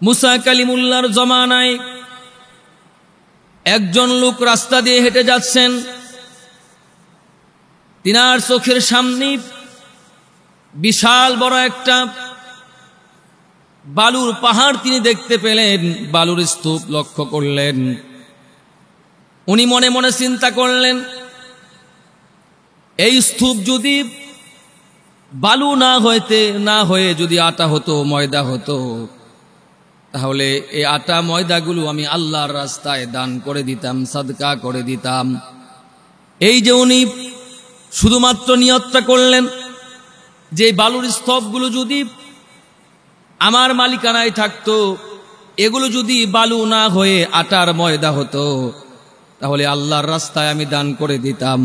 মুসা কালিমুল্লাহর জমানায় একজন লোক রাস্তা দিয়ে হেঁটে যাচ্ছেন। তিনার চোখের সামনে বিশাল বড় একটা বালুর পাহাড় তিনি দেখতে পেলেন, বালুর স্তূপ লক্ষ্য করলেন। উনি মনে মনে চিন্তা করলেন, এই স্তূপ যদি বালু না হয়ে যদি আটা হতো, ময়দা হতো, তাহলে এই আটা ময়দাগুলো আমি আল্লাহর রাস্তায় দান করে দিতাম, সাদকা করে দিতাম। এই যে উনি শুধুমাত্র নিয়তটা করলেন যে বালুর স্তূপগুলো যদি আমার মালিকানায় থাকতো, এগুলো যদি বালু না হয়ে আটার ময়দা হতো, তাহলে আল্লাহর রাস্তায় আমি দান করে দিতাম।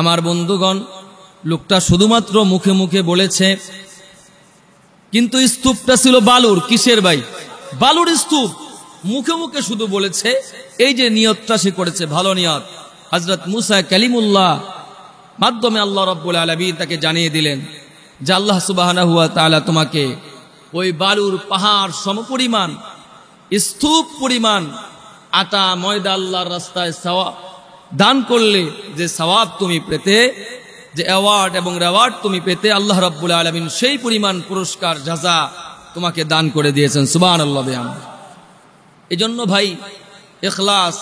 আমার বন্ধুগণ, লোকটা শুধুমাত্র মুখে মুখে বলেছে, কিন্তু স্তূপটা ছিল বালুর। কিসের ভাই? বালুর স্তূপ। মুখে মুখে শুধু বলেছে, এই যে নিয়তটা সে করেছে, ভালো নিয়ত। হযরত মুসা কালিমুল্লাহ মাধ্যমে আল্লাহ রাব্বুল আলামিন তাকে জানিয়ে দিলেন যে আল্লাহ সুবহানাহু ওয়া তাআলা তোমাকে ওই বালুর পাহাড় সমপরিমাণ, স্তূপ পরিমাণ আটা ময়দা আল্লাহর রাস্তায় সওয়াব দান করলে, যে সওয়াব তুমি পেতে, যে অ্যাওয়ার্ড এবং রেওয়ার্ড তুমি পেতে, আল্লাহ রাব্বুল আলামিন সেই পরিমাণ পুরস্কার জাযা তোমাকে দান করে দিয়েছেন। সুবহানাল্লাহ। এজন্য ভাই, ইখলাস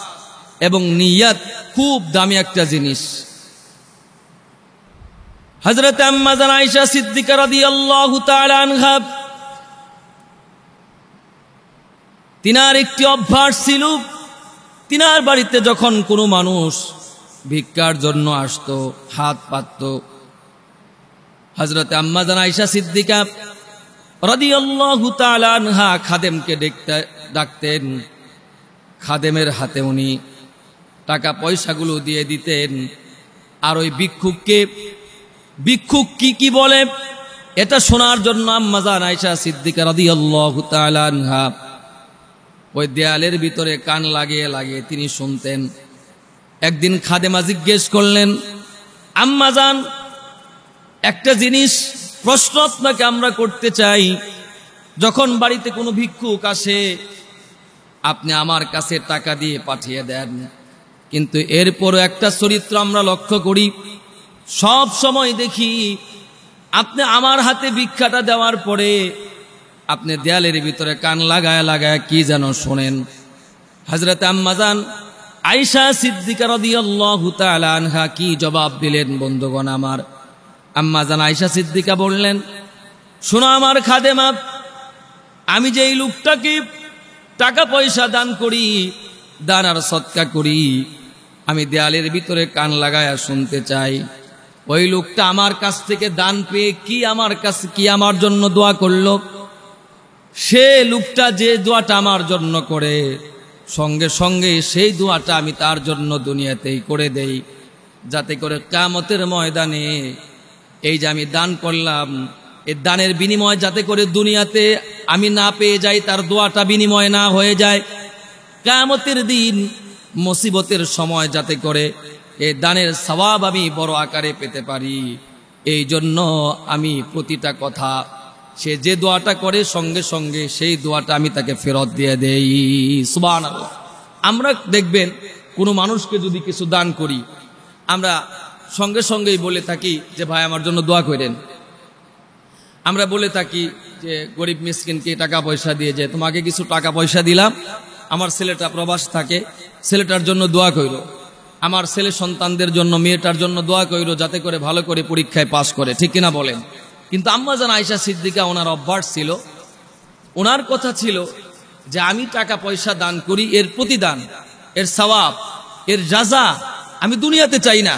এবং নিয়ত খুব দামি একটা জিনিস। হযরত আম্মা জান আয়েশা সিদ্দিকা রাদিয়াল্লাহু তাআলা আনহা, তিনার একটি অভ্যাস ছিল, তিনার বাড়িতে যখন কোনো মানুষ ভিক্ষার জন্য আসতো, হাত পাতত, হযরত আম্মা জান আয়েশা সিদ্দিকা রাদিয়াল্লাহু তাআলা আনহা খাদেমকে ডাকতেন। খাদেমের হাতে উনি টাকা পয়সাগুলো দিয়ে দিতেন। আর ওই ভিক্ষুক কি বলে এটা শোনার জন্য আম্মা জান আয়েশা সিদ্দিকা রাদিয়াল্লাহু তাআলা আনহা ওই দেয়ালের ভিতরে কান লাগিয়ে তিনি শুনতেন। একদিন খাদেমা জিজ্ঞেস করলেন, আম্মা জান, একটা জিনিস প্রশ্ন আপনাকে আমরা করতে চাই, যখন বাড়িতে কোনো ভিক্ষুক আসে আপনি আমার কাছে টাকা দিয়ে পাঠিয়ে দেন, কিন্তু এরপরও একটা চরিত্র আমরা লক্ষ্য করি, সব সময় দেখি আপনি আমার হাতে ভিক্ষাটা দেওয়ার পরে আপনি দেয়ালের ভিতরে কান লাগায় কি যেন শোনেন। হযরত আম্মা জান আয়েশা সিদ্দিকা রাদিয়াল্লাহু তাআলা আনহা কি জবাব দিলেন বন্ধুগণ আমার? আম্মা জান আয়েশা সিদ্দিকা বললেন, শোনো আমার খাদেমা, আমি যে এই লোকটাকে টাকা পয়সা দান করি, দান আর সদকা করি, আমি দেয়ালের ভিতরে কান লাগায়া শুনতে চাই, ওই লোকটা আমার কাছ থেকে দান পেয়ে কি আমার জন্য দোয়া করলো? সে লোকটা যে দোয়াটা আমার জন্য করে, সঙ্গে সঙ্গে সেই দোয়াটা আমি তার জন্য দুনিয়াতেই করে দেই, যাতে করে কিয়ামতের ময়দানে এই যে আমি দান করলাম, এই দানের বিনিময় যাতে করে দুনিয়াতে আমি না পেয়ে যাই, তার দোয়াটা বিনিময় না হয়ে যায়, কিয়ামতের দিন মুসিবতের সময় যাতে করে এই দানের সওয়াব আমি বড় আকারে পেতে পারি। এই জন্য আমি প্রতিটা কথা, সে যে দোয়াটা করে সঙ্গে সঙ্গে সেই দোয়াটা আমি তাকে ফেরত দিয়ে দেই। সুবহানাল্লাহ। আমরা দেখবেন কোনো মানুষকে যদি কিছু দান করি, আমরা সঙ্গে সঙ্গেই বলে থাকি যে ভাই আমার জন্য দোয়া করেন। আমরা বলে থাকি যে গরিব মিসকিনকে টাকা পয়সা দিয়ে, যে তোমাকে কিছু টাকা পয়সা দিলাম, আমার ছেলেটা প্রবাস থাকে, ছেলেটার জন্য দোয়া কইরো, আমার ছেলে সন্তানদের জন্য, মেয়েটার জন্য দোয়া কইরো, যাতে করে ভালো করে পরীক্ষায় পাশ করে। ঠিক কিনা বলেন? কিন্তু আম্মা জান আয়েশা সিদ্দিকা, ওনার অভ্যাস ছিল, ওনার কথা ছিল যে আমি টাকা পয়সা দান করি, এর প্রতিদান, এর সওয়াব, এর জাযা আমি দুনিয়াতে চাই না,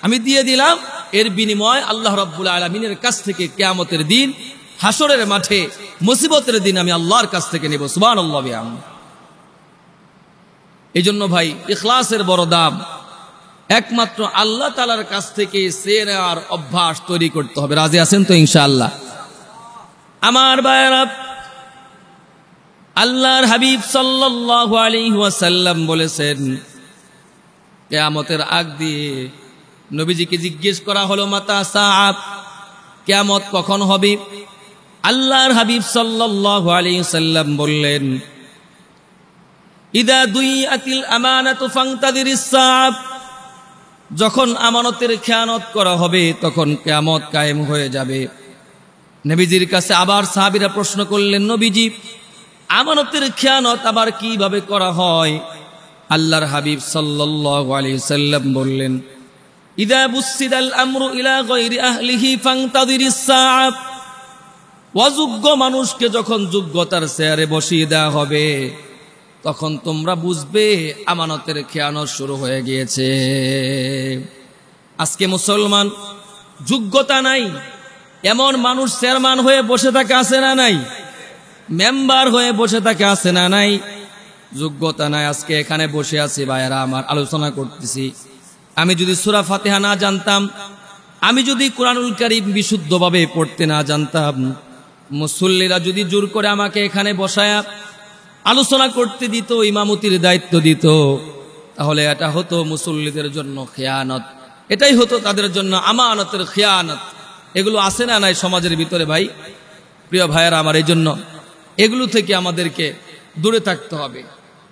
আমি দিয়ে দিলাম, এর বিনিময় আল্লাহ রাব্বুল আলামিনের কাছ থেকে কিয়ামতের দিন, হাসরের মাঠে, মুসিবতের দিন আমি আল্লাহর কাছ থেকে নেব। সুবহানাল্লাহ। এই জন্য ভাই, ইখলাসের বড় দাম। একমাত্র আল্লাহ তাআলার কাছ থেকে চেয়ে নেওয়ার অভ্যাস তৈরি করতে হবে। রাজি আছেন তো ইনশাআল্লাহ? আমার ভাইয়েরা, আল্লাহর হাবিব সাল্লাল্লাহু আলাইহি ওয়াসাল্লাম বলেছেন, কিয়ামতের আগ দিয়ে নবীজিকে জিজ্ঞেস করা হলো, মাতা সাআত, কিয়ামত কখন হবে? আল্লাহর হাবিব সাল্লাল্লাহু আলাইহি সাল্লাম বললেন, ইদা দুইয়াতিল আমানাতু ফান্তাদিরিস সাআব, যখন আমানতের খেয়ানত করা হবে তখন কিয়ামত কায়েম হয়ে যাবে। নবীজির কাছে আবার সাহাবীরা প্রশ্ন করলেন, নবীজি আমানতের খেয়ানত আবার কিভাবে করা হয়? আল্লাহর হাবিব সাল্লাল্লাহু আলাইহি সাল্লাম বললেন, ইদা বুসিদাল আমরু ইলা গায়রি আহলিহি ফান্তাদিরিস সাআব, অযোগ্য মানুষকে যখন যোগ্যতার চেয়ারে বসিয়ে দেওয়া হবে তখন তোমরা বুঝবে আমানতের খেয়ানত শুরু হয়ে গিয়েছে। আজকে মুসলমান যোগ্যতা নাই এমন মানুষ চেয়ারম্যান হয়ে বসে থাকে, আছে না নাই? মেম্বার হয়ে বসে থাকে, আছে না নাই? যোগ্যতা নাই, আজকে এখানে বসে আছি ভাইয়েরা আমার, আলোচনা করতেছি। আমি যদি সূরা ফাতিহা না জানতাম, আমি যদি কুরআনুল কারীম বিশুদ্ধভাবে পড়তে না জানতাম, মুসল্লিরা যদি জোর করে আমাকে এখানে বসায়া আলোচনা করতে দিত, ইমামতির দায়িত্ব দিত, তাহলে এটা হতো মুসল্লিদের জন্য খেয়ানত, এটাই হতো তাদের জন্য আমানতের খেয়ানত। এগুলো আছে না নাই সমাজের ভিতরে ভাই? প্রিয় ভাইয়েরা আমার, এই জন্য এগুলো থেকে আমাদেরকে দূরে থাকতে হবে।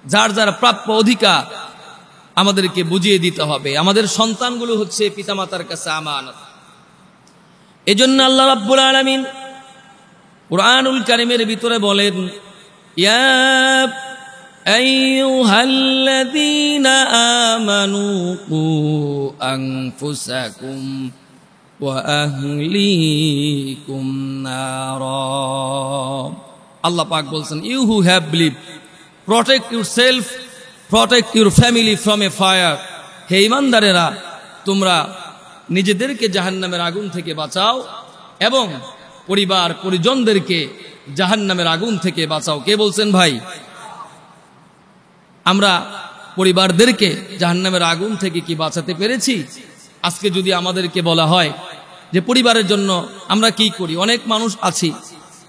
যার যার প্রাপ্য অধিকার আমাদেরকে বুঝিয়ে দিতে হবে। আমাদের সন্তানগুলো হচ্ছে পিতামাতার কাছে আমানত। এজন্য আল্লাহ রাব্বুল আলামিন কুরআনুল কারীমের ভিতরে বলেন, ইয়া আইয়ুহাল্লাযীনা আমানু কু আনফুসাকুম ওয়া আহলিকুম নারা। আল্লাহ পাক বলছেন, you who have believed, protect yourself, protect your family from a fire. হে ঈমানদারেরা, তোমরা নিজেদেরকে জাহান্নামের আগুন থেকে বাঁচাও এবং পরিবার পরিজনদেরকে জাহান্নামের আগুন থেকে বাঁচাও। কে বলছেন ভাই? আমরা পরিবারদেরকে জাহান্নামের আগুন থেকে কি বাঁচাতে পেরেছি? আজকে যদি আমাদেরকে বলা হয় যে পরিবারের জন্য আমরা কি করি, অনেক মানুষ আছি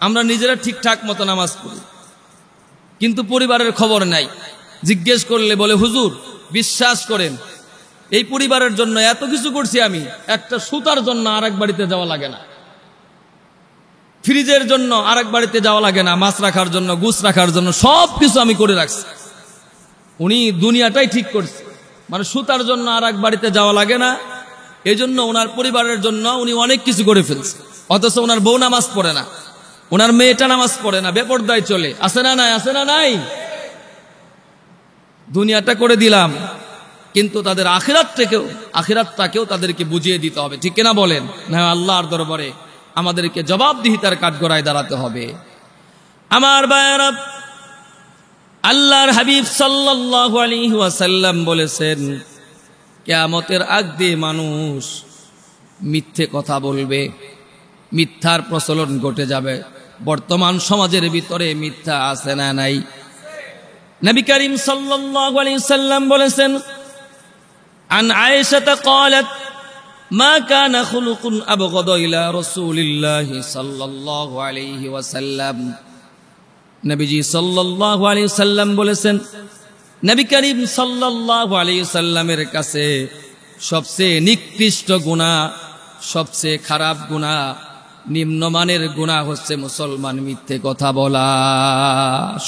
আমরা নিজেরা ঠিকঠাক মতো নামাজ পড়ি কিন্তু পরিবারের খবর নাই। জিজ্ঞেস করলে বলে, হুজুর বিশ্বাস করেন এই পরিবারের জন্য এত কিছু করছি, আমি একটা সুতার জন্য আরেক বাড়িতে যাওয়া লাগে না, ফ্রিজের জন্য আরেক বাড়িতে যাওয়া লাগে না, মাছ রাখার জন্য, গুছ রাখার জন্য সব কিছু আমি করে রাখছি। উনি দুনিয়াটাই ঠিক করছে, মানে সুতার জন্য আরেক বাড়িতে যাওয়া লাগে না, এই জন্য ওনার পরিবারের জন্য উনি অনেক কিছু করে ফেলছে। অথচ ওনার বউ নামাজ পড়ে না, ওনার মেয়েটা নামাজ পড়ে না, বেপরদায় চলে, আছে না নাই? আছে না নাই? দুনিয়াটা করে দিলাম, কিন্তু তাদের আখিরাতটাকেও তাদেরকে বুঝিয়ে দিতে হবে, ঠিক কিনা বলেন? না, আল্লাহর দরবারে আমাদেরকে জবাবদিহিতার কাঠগড়ায় দাঁড়াতে হবে। আমার ভাইয়েরা, আল্লাহর হাবিব সাল্লাল্লাহু আলাইহি ওয়াসাল্লাম বলেছেন, কিয়ামতের আগ দিয়ে মানুষ মিথ্যে কথা বলবে, মিথ্যার প্রচলন ঘটে যাবে। বর্তমান সমাজের ভিতরে মিথ্যা আছে না নাই? নবী করিম সাল্লাল্লাহু আলাইহি ওয়াসাল্লাম বলেছেন, আন আয়েশা ক্বালাত মা কানা খুলুকুন আবগাদা ইলা রাসূলিল্লাহি সাল্লাল্লাহু আলাইহি ওয়াসাল্লাম। নবীজি সাল্লাল্লাহু আলাইহি ওয়াসাল্লাম বলেছেন, নবী করিম সাল্লাল্লাহু আলাইহি ওয়াসাল্লামের কাছে সবচেয়ে নিকৃষ্ট গুনাহ, সবচেয়ে খারাপ গুনাহ, নিম্নমানের গুনাহ হচ্ছে মুসলমান মিথ্যে কথা বলা।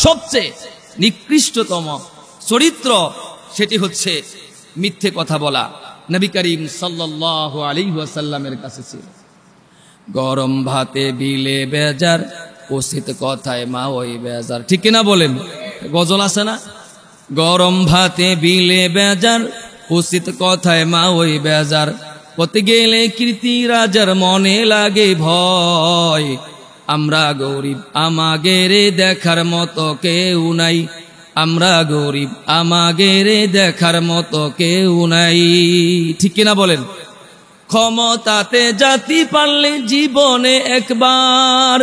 সবচেয়ে নিকৃষ্টতম চরিত্র সেটি হচ্ছে মিথ্যে কথা বলা। নবী করিম সাল্লাল্লাহু আলাইহি ওয়াসাল্লামের কাছে ছিল। গরম ভাতে বিলে বেজার, উচিত কথায় মা ওই বেজার, ঠিক কিনা বলেন? গজল আছে না? গরম ভাতে বিলে বেজার, উচিত কথায় মা ওই বেজার, পথে গেলে কীর্তি রাজার মনে লাগে ভয়, আমরা গরিব আমাগেরে দেখার মতো কেউ নাই, আমরা গরিব আমাগেরে দেখার মতো কেউ নাই, ঠিক কিনা বলেন? ক্ষমতাতে জাতি পারলে জীবনে একবার,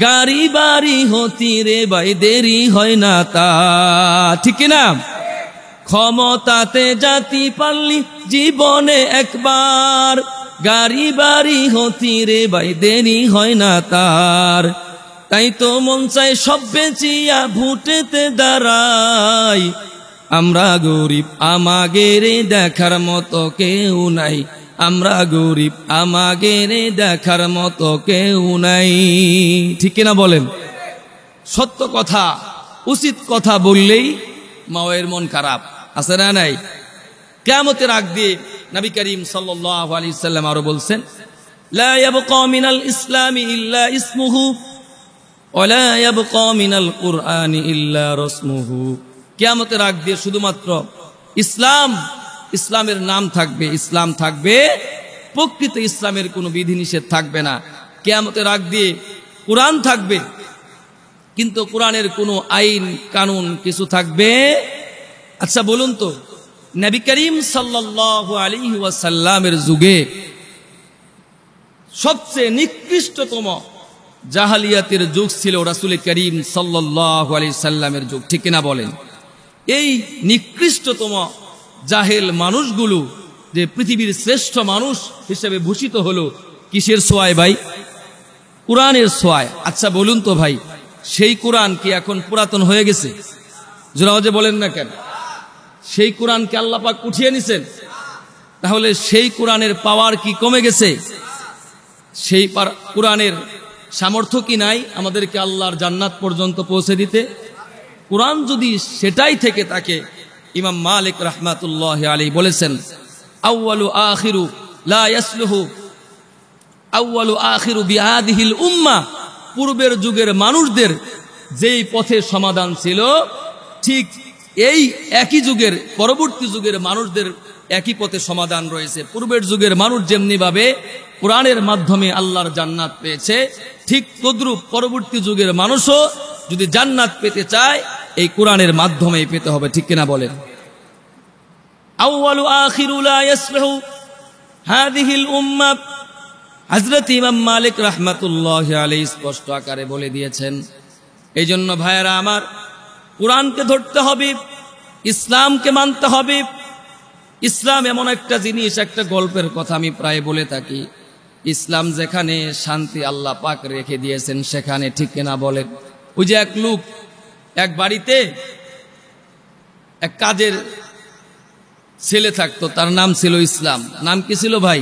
গাড়ি বাড়ি হতি রে ভাই দেরি হয় না তা, ঠিক কিনা? ক্ষমতাতে জাতি পারলি জীবনে একবার, গাড়ি বাড়ি হতি রে ভাই দেরি হয় না তার, তাই তো মন চাই সব বেচিয়া ভোটেতে দাঁড়াই, আমরা গরিব আমাগেরে দেখার মতো কেউ নাই, আমরা গরিব, আমাদের দেখার মতো কেউ নাই। ঠিক কিনা বলেন? সত্য কথা, উচিত কথা বললেই মায়ের মন খারাপ, আছে না নাই? কিয়ামতের আগ দিয়ে নবী করিম সাল্লাল্লাহু আলাইহি ওয়াসাল্লাম আরো বলছেন, লা ইয়াবকা মিনাল ইসলামি ইল্লা ইসমুহু ওয়া লা ইয়াবকা মিনাল কুরআনি ইল্লা রাসমুহু। কিয়ামতের আগ দিয়ে শুধুমাত্র ইসলামের নাম থাকবে, ইসলাম থাকবে, প্রকৃত ইসলামের কোনো বিধিনিষেধ থাকবে না। কিয়ামতের আগ দিয়ে কোরআন থাকবে, কিন্তু কোরআনের কোনো আইন কানুন কিছু থাকবে। আচ্ছা বলুন তো, নবী করিম সাল্লাল্লাহু আলাইহি ওয়াসাল্লামের যুগে সবচেয়ে নিকৃষ্টতম জাহালিয়াতের যুগ ছিল রাসূল করিম সাল্লাল্লাহু আলাইহি সাল্লামের যুগ। ঠিক কিনা বলেন? এই নিকৃষ্টতম জাহেল মানুষগুলো যে পৃথিবীর শ্রেষ্ঠ মানুষ হিসেবে ভূষিত হলো কিসের ছোঁয়ায় ভাই? কোরআনের ছোঁয়ায়। আচ্ছা বলুন তো ভাই, সেই কোরআন কি এখন পুরাতন হয়ে গেছে? জোরাওয়াজে বলেন না কেন? সেই কোরআনকে আল্লাহ পাক উঠিয়ে নিছেন, তাহলে সেই কোরআনের পাওয়ার কি কমে গেছে? সেই কোরআনের সামর্থ্য কি নাই আমাদেরকে আল্লাহর জান্নাত পর্যন্ত পৌঁছে দিতে? কোরআন যদি সেটাই থেকে থাকে, ইমাম মালিক রাহমাতুল্লাহি আলাইহি বলেছেন, আউয়ালু আখিরু লা ইয়াসলুহু আউয়ালু আখিরু বিহাদিহিল উম্মাহ। পূর্বের যুগের মানুষদের যেই পথে সমাধান ছিল, ঠিক এই একই যুগের পরবর্তী যুগের মানুষদের একই পথে সমাধান রয়েছে। পূর্বের যুগের মানুষ যেমনি ভাবে কোরআনের মাধ্যমে আল্লাহর জান্নাত পেয়েছে, ঠিক তদ্রূপ পরবর্তী যুগের মানুষও যদি জান্নাত পেতে চায় এই কোরআনের মাধ্যমেই পেতে হবে। ঠিক কিনা বলেন? আউয়ালু আখিরু লা ইয়াসলুহু হাদিহিল উম্মাহ। হযরত ইমাম মালিক রাহমাতুল্লাহি আলাইহি স্পষ্ট আকারে বলে দিয়েছেন। এই জন্য ভাইয়েরা আমার, কোরআনকে ধরতে হবে, ইসলামকে মানতে হবে। ইসলাম এমন একটা জিনিস, একটা গল্পের কথা আমি প্রায় বলে থাকি, ইসলাম যেখানে শান্তি আল্লাহ পাক রেখে দিয়েছেন সেখানে। ঠিক কিনা বলেন? ওই যে এক লোক এক বাড়িতে এক কাজের ছেলে থাকতো, তার নাম ছিল ইসলাম। নাম কি ছিল ভাই?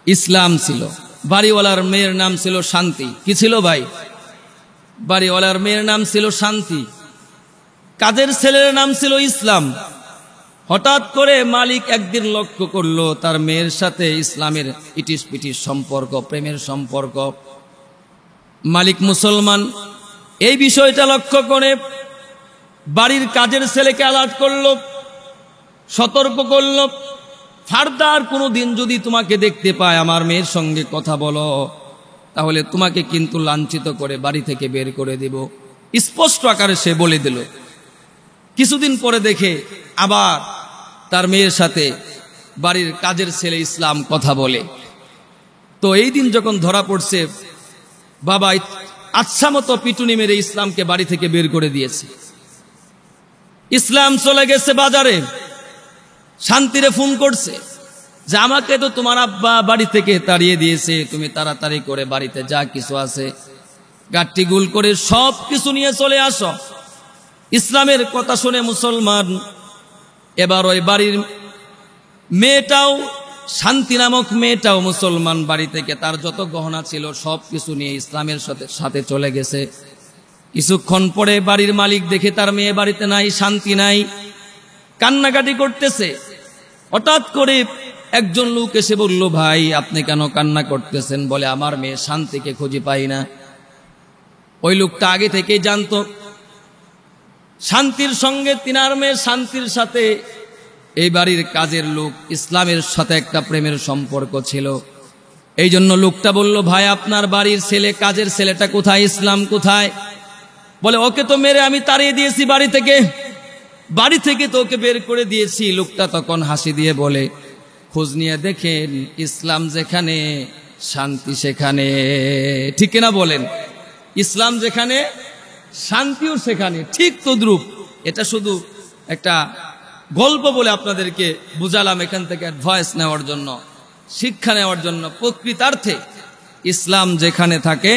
ইসলাম ছিল। বাড়িওয়ালার মেয়ের নাম ছিল শান্তি। কি ছিল ভাই? বাড়িওয়ালার মেয়ের নাম ছিল শান্তি, কাজের ছেলের নাম ছিল ইসলাম। হঠাৎ করে মালিক একদিন লক্ষ্য করলো তার মেয়ের সাথে ইসলামের ইটিস পিটিস সম্পর্ক, প্রেমের সম্পর্ক। মালিক মুসলমান, এই বিষয়টা লক্ষ্য করে বাড়ির কাজের ছেলেকে অ্যালার্ট করলো, সতর্ক করলো, ফার্দার কোনো দিন যদি তোমাকে দেখতে পায় আমার মেয়ের সঙ্গে কথা বলো, তাহলে তোমাকে কিন্তু লাঞ্ছিত করে বাড়ি থেকে বের করে দেব। স্পষ্ট আকারে সে বলে দিল। কিছুদিন পরে দেখে আবার তার মেয়ের সাথে বাড়ির কাজের ছেলে ইসলাম কথা বলে। তো এই দিন যখন ধরা পড়ছে, বাবা আচ্ছা মতো পিটুনি মেরে ইসলামকে বাড়ি থেকে বের করে দিয়েছে। ইসলাম চলে গেছে বাজারে, শান্তিরে ফোন করছে যে আমাকে তো তোমার আব্বা বাড়ি থেকে তাড়িয়ে দিয়েছে, তুমি তাড়াতাড়ি করে বাড়িতে যা কিছু আছে গাট্টি গুল করে সব কিছু নিয়ে চলে আসো। ইসলামের কথা শুনে মুসলমান এবার ওই বাড়ির মেয়েটাও, শান্তি নামক মেয়েটাও মুসলমান, বাড়ি থেকে তার যত গহনা ছিল সব কিছু নিয়ে ইসলামের সাথে চলে গেছে। কিছুক্ষণ পরে বাড়ির মালিক দেখে তার মেয়ে বাড়িতে নাই, শান্তি নাই, কান্নাকাটি করতেছে। হঠাৎ করে একজন লোক এসে বলল, ভাই আপনি কেন কান্না করতেছেন? বলে আমার মেয়ে শান্তিকে খুঁজে পাই না। ওই লোকটা আগে থেকেই জানতো শান্তির সঙ্গে, তিনার মেয়ে শান্তির সাথে এই বাড়ির কাজের লোক ইসলামের সাথে একটা প্রেমের সম্পর্ক ছিল। এই জন্য লোকটা বলল, ভাই আপনার বাড়ির ছেলে, কাজের ছেলেটা কোথায়? ইসলাম কোথায়? বলে ওকে তো মেরে আমি তাড়িয়ে দিয়েছি বাড়ি থেকে, বাড়ি থেকে তো ওকে বের করে দিয়েছি। লোকটা তখন হাসি দিয়ে বলে, খোঁজ নিয়ে দেখেন ইসলাম যেখানে শান্তি সেখানে। ঠিক কিনা বলেন? ইসলাম যেখানে শান্তিও সেখানে। ঠিক তদ্রূপ, এটা শুধু একটা গল্প বলে আপনাদেরকে বুঝালাম, এখান থেকে অ্যাডভাইস নেওয়ার জন্য, শিক্ষা নেওয়ার জন্য। প্রকৃতার্থে ইসলাম যেখানে থাকে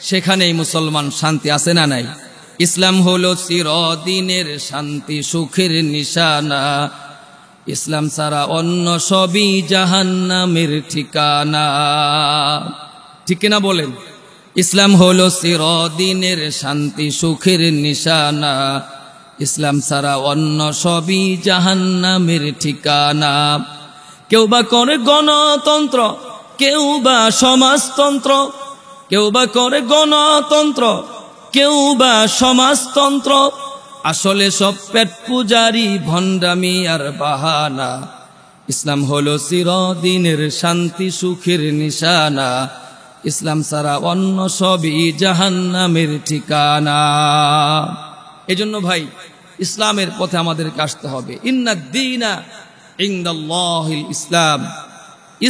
সেখানেই মুসলমান শান্তি আছে না নাই? ইসলাম হলো চিরদিনের শান্তি সুখের নিশানা, ইসলাম ছাড়া অন্য সবই জাহান্নামের ঠিকানা। ঠিক কিনা বলেন? ইসলাম হলো চিরদিনের শান্তি সুখের নিশানা, ইসলাম ছাড়া অন্য সবই জাহান্নামের ঠিকানা। কেউ বা করে গণতন্ত্র, কেউ বা সমাজতন্ত্র, কেউ বা করে গণতন্ত্র, কেউ বা সমাজতন্ত্র, আসলে সব পেট পূজারি ভণ্ডামি আর বাহানা। ইসলাম হলো চিরদিনের শান্তি সুখের নিশানা, ইসলাম ছাড়া অন্য সবই জাহান্নামের ঠিকানা। এজন্য ভাই ইসলামের পথে আমাদেরকে আসতে হবে। ইন্নাদ-দীনা ইনদাল্লাহিল ইসলাম,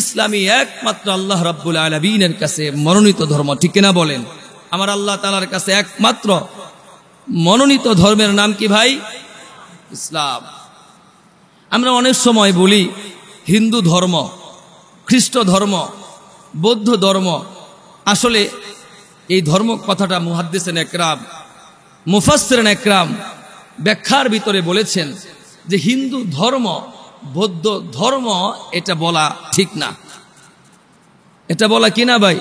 ইসলামই একমাত্র আল্লাহ রাব্বুল আলামিনের কাছে মনোনীত ধর্ম। ঠিক কিনা বলেন? আমার আল্লাহ তাআলার কাছে একমাত্র মনোনীত ধর্মের নাম কি ভাই? ইসলাম। আমরা অনেক সময় বলি হিন্দু ধর্ম, খ্রিস্ট ধর্ম, বৌদ্ধ ধর্ম। আসলে এই ধর্ম কথাটা মুহাদ্দিসিন একরাম, মুফাসসিরিন একরাম ব্যাখ্যার ভিতরে বলেছেন যে হিন্দু ধর্ম, বৌদ্ধ ধর্ম এটা বলা ঠিক না। এটা বলা কিনা ভাই?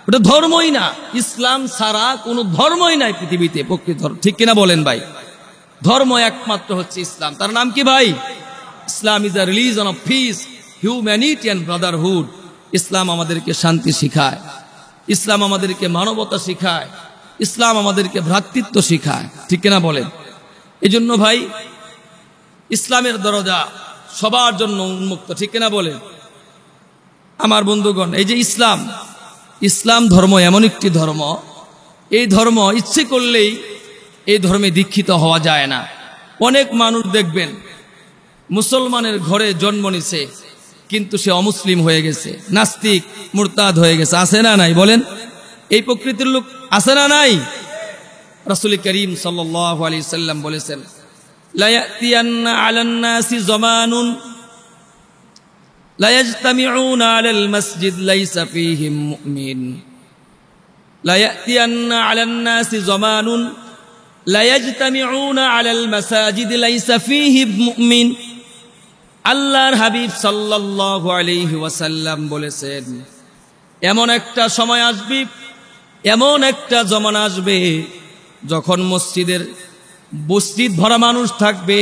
ওটা ধর্মই না। ইসলাম ছাড়া কোনো ধর্মই নাই পৃথিবীতে প্রকৃত ধর্ম। ঠিক কিনা বলেন ভাই? ধর্ম একমাত্র হচ্ছে ইসলাম। তার নাম কি ভাই? Islam is a religion of peace, humanity and brotherhood. ইসলাম আমাদেরকে শান্তি শিখায়, ইসলাম আমাদেরকে মানবতা শিখায়, ইসলাম আমাদেরকে ভ্রাতৃত্ব শিখায়। ঠিক কিনা বলেন? এজন্য ভাই ইসলামের দরজা সবার জন্য উন্মুক্ত। ঠিক কিনা বলেন? আমার বন্ধুগণ, এই যে ইসলাম, ইসলাম ধর্ম এমন একটি ধর্ম, এই ধর্ম ইচ্ছে করলেই এই ধর্মে দীক্ষিত হওয়া যায় না। অনেক মানুষ দেখবেন মুসলমানের ঘরে জন্ম নিছে কিন্তু সে অমুসলিম হয়ে গেছে, নাস্তিক, মুরতাদ হয়ে গেছে। আছে না নাই বলেন? এই প্রকৃতির লোক আছে না নাই? রাসূল করিম সাল্লাল্লাহু আলাইহি সাল্লাম বলেছেন, লা ইয়াতিয়ান্না আলান নাসি জামানুন লা ইয়াজতামিউনা আলাল মাসজিদ লাইসা ফীহিম মুমিন। লা ইয়াতিয়ান্না আলান নাসি জামানুন লা ইয়াজতামিউনা আলাল মাসাজিদ লাইসা ফীহিম মুমিন। আল্লাহর হাবিব সাল্লাল্লাহু আলাইহি ওয়াসাল্লাম বলেছেন, এমন একটা সময় আসবে, এমন একটা জমানা আসবে যখন মসজিদ ভরা মানুষ থাকবে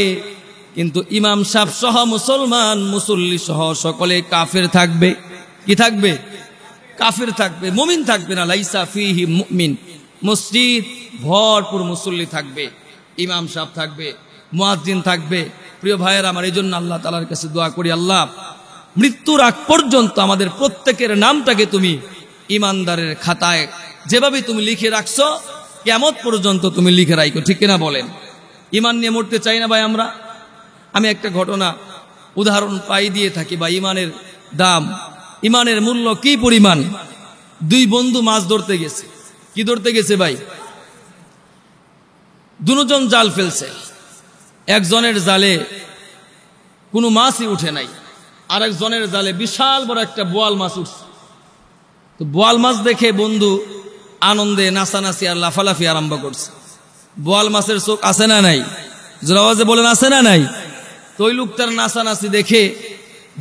কিন্তু ইমাম সাহেব সহ মুসলমান মুসল্লি সহ সকলে কাফের থাকবে। কি থাকবে? কাফের থাকবে, মুমিন থাকবে না। লাইসা ফীহি মুমিন। মসজিদ ভরপুর মুসল্লি থাকবে, ইমাম সাহেব থাকবে, মুয়াজ্জিন থাকবে। প্রিয় ভাইয়েরা আমার, এই জন্য আল্লাহ তাআলার কাছে দোয়া করি, আল্লাহ মৃত্যুর আগ পর্যন্ত আমাদের প্রত্যেকের নামটাকে তুমি ইমানদারের খাতায় যেভাবে তুমি লিখে রাখছো কিয়ামত পর্যন্ত তুমি লিখে রাখো। ঠিক কিনা বলেন? ইমান নিয়ে মরতে চাই না ভাই আমরা। আমি একটা ঘটনা উদাহরণ পাই দিয়ে থাকি বা ইমানের দাম, ইমানের মূল্য কি পরিমাণ। দুই বন্ধু মাছ ধরতে গেছে। কি ধরতে গেছে ভাই? দুজন জাল ফেলছে। একজনের জালে কোনো মাছই উঠে নাই, আর একজনের জালে বিশাল বড় একটা বোয়াল মাছ উঠছে। তো বোয়াল মাছ দেখে বন্ধু আনন্দে নাচানাচি আর লাফালাফি আরম্ভ করছে। বোয়াল মাছের চোখ আছে না নাই? জোরে আওয়াজে বলেন, আছে না নাই? তো ওই লোকটার নাচানাচি দেখে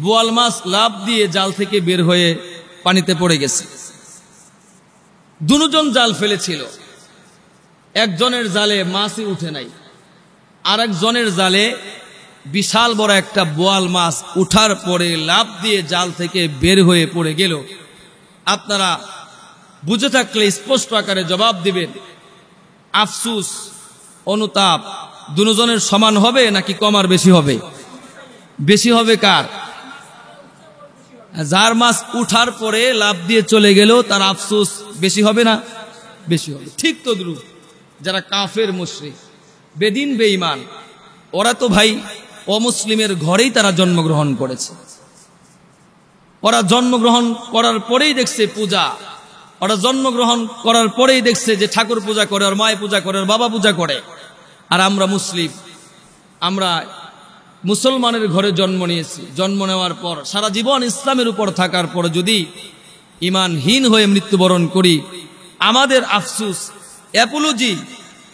বোয়াল মাছ লাফ দিয়ে জাল থেকে বের হয়ে পানিতে পড়ে গেছে। দুজন জাল ফেলেছিল, একজনের জালে মাছই উঠে নাই, আর একজনের জালে বিশাল বড় একটা বোয়াল মাছ উঠার পরে লাফ দিয়ে জাল থেকে বের হয়ে পড়ে গেল। আপনারা বুঝে থাকলে স্পষ্ট আকারে জবাব দিবেন, আফসুস, অনুতাপ দুজনের সমান হবে নাকি কম আর বেশি হবে? বেশি হবে কার? যার মাছ উঠার পরে লাফ দিয়ে চলে গেল তার আফসোস বেশি হবে না? বেশি হবে। ঠিক তো দ্রুপ যারা কাফের মুশরিক বেদিন বেঈমান, ওরা তো ভাই অমুসলিমের ঘরেই তারা জন্মগ্রহণ করেছে। ওরা জন্মগ্রহণ করার পরেই দেখছে পূজা, ওরা জন্মগ্রহণ করার পরেই দেখছে যে ঠাকুর পূজা করে, আর মায় পূজা করে, আর বাবা পূজা করে। আর আমরা মুসলিম, আমরা মুসলমানের ঘরে জন্ম নিয়েছি। জন্ম নেওয়ার পর সারা জীবন ইসলামের উপর থাকার পর যদি ইমানহীন হয়ে মৃত্যুবরণ করি, আমাদের আফসুস, অ্যাপোলজি,